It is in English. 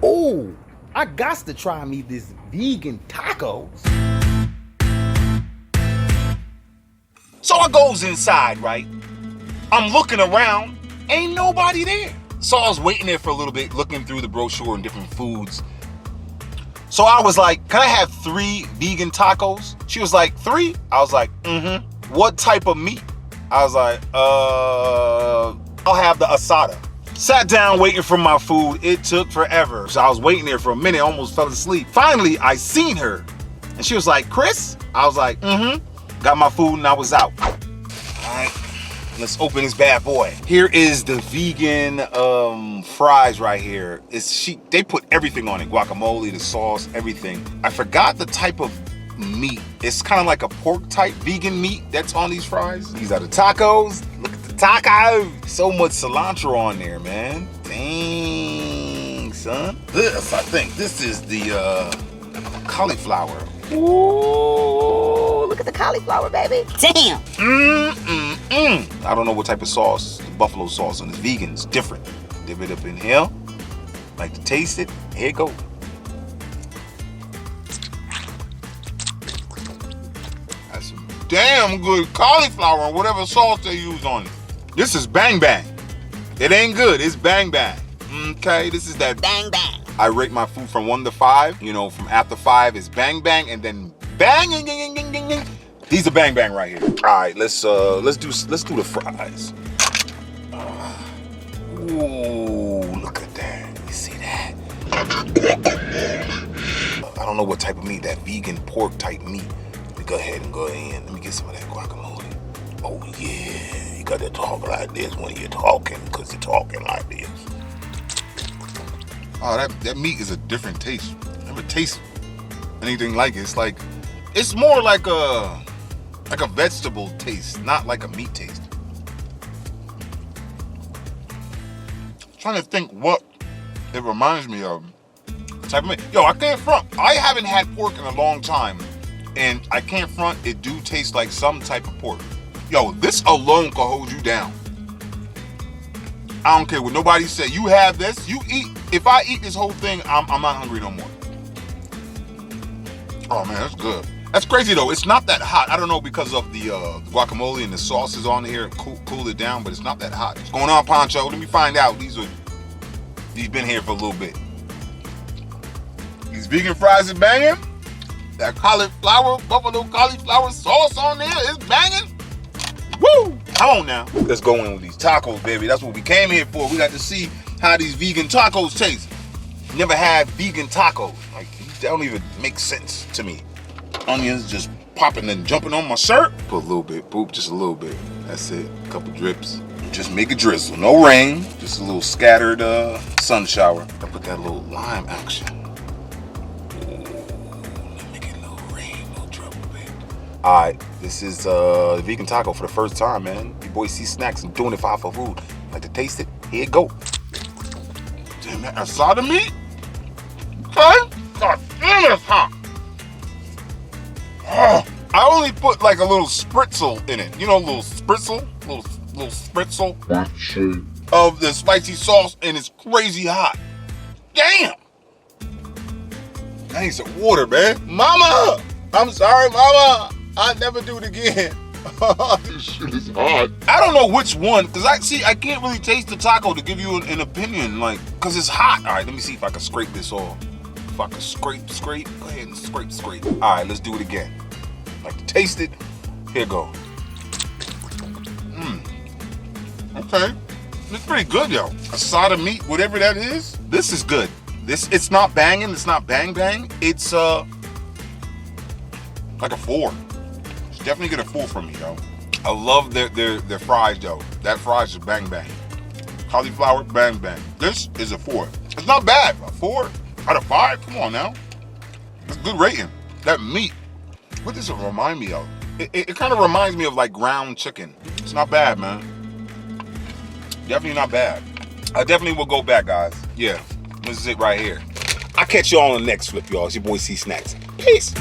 Oh, I got to try me this vegan tacos. So I goes inside, right? I'm looking around, ain't nobody there. So I was waiting there for a little bit, looking through the brochure and different foods. So I was like, can I have 3 vegan tacos? She was like, 3? I was like, mm-hmm. What type of meat? I was like, I'll have the asada. Sat down waiting for my food. It took forever. So I was waiting there for a minute, almost fell asleep. Finally, I seen her. And she was like, Chris? I was like, mm-hmm. Got my food and I was out. All right, let's open this bad boy. Here is the vegan fries right here. They put everything on it. Guacamole, the sauce, everything. I forgot the type of meat. It's kind of like a pork type vegan meat that's on these fries. These are the tacos. Look at the tacos. So much cilantro on there, man. Dang, son. I think this is the cauliflower. Ooh, look at the cauliflower, baby. Damn. I don't know what type of sauce, buffalo sauce on this. Vegan. It's different. Dip it up in here. Like to taste it. Here it goes. That's some damn good cauliflower and whatever sauce they use on it. This is bang bang. It ain't good. It's bang bang. Okay, this is that Bang bang. I rate my food from 1 to 5. You know, from after 5 is bang bang, and then bang. These are bang bang right here. All right, let's do the fries. Ooh, look at that. You see that? I don't know what type of meat, that vegan pork type meat. We go ahead and go in. Let me get some of that guacamole. Oh yeah, you got to talk like this when you're talking, because you're talking like this. Oh, that meat is a different taste. I never taste anything like it. It's more like a vegetable taste, not like a meat taste. Trying to think what it reminds me of. Type of meat. Yo, I can't front. I haven't had pork in a long time, and I can't front. It do taste like some type of pork. Yo, this alone can hold you down. I don't care what nobody say. You have this, you eat. If I eat this whole thing, I'm not hungry no more. Oh man, that's good. That's crazy though. It's not that hot. I don't know, because of the guacamole and the sauces on here, cool it down, but it's not that hot. What's going on, Pancho? Let me find out. These been here for a little bit. These vegan fries is banging. That cauliflower, buffalo cauliflower sauce on there is banging. Woo! Come on now. Let's go in with these tacos, baby. That's what we came here for. We got to see how these vegan tacos taste. Never had vegan tacos. Like, they don't even make sense to me. Onions just popping and jumping on my shirt. Put a little bit, boop, just a little bit. That's it. A couple drips. Just make it drizzle. No rain. Just a little scattered sun shower. I put that little lime action. All right, this is the vegan taco for the first time, man. Your boy C-Snacks and doing it for food. Like to taste it? Here it go. Damn, that asada meat? Okay. God damn, it's hot. Oh, I only put like a little spritzel in it. You know, a little spritzel? Little spritzel of the spicy sauce, and it's crazy hot. Damn. I need some water, man. Mama! I'm sorry, Mama. I'll never do it again. This shit is hot. I don't know which one, because I can't really taste the taco to give you an opinion, like, because it's hot. All right, let me see if I can scrape this off. If I can scrape, go ahead and scrape. All right, let's do it again. Like to taste it. Here go. Okay. It's pretty good, yo. Asada meat, whatever that is. This is good. It's not banging, it's not bang bang. It's like a 4. Definitely get a 4 from me, yo. I love their fries, though. That fries is bang bang. Cauliflower, bang bang. This is a 4. It's not bad. A 4 out of 5. Come on now. It's a good rating. That meat. What does it remind me of? It kind of reminds me of like ground chicken. It's not bad, man. Definitely not bad. I definitely will go back, guys. Yeah, this is it right here. I'll catch y'all on the next flip, y'all. It's your boy C-Snacks. Peace.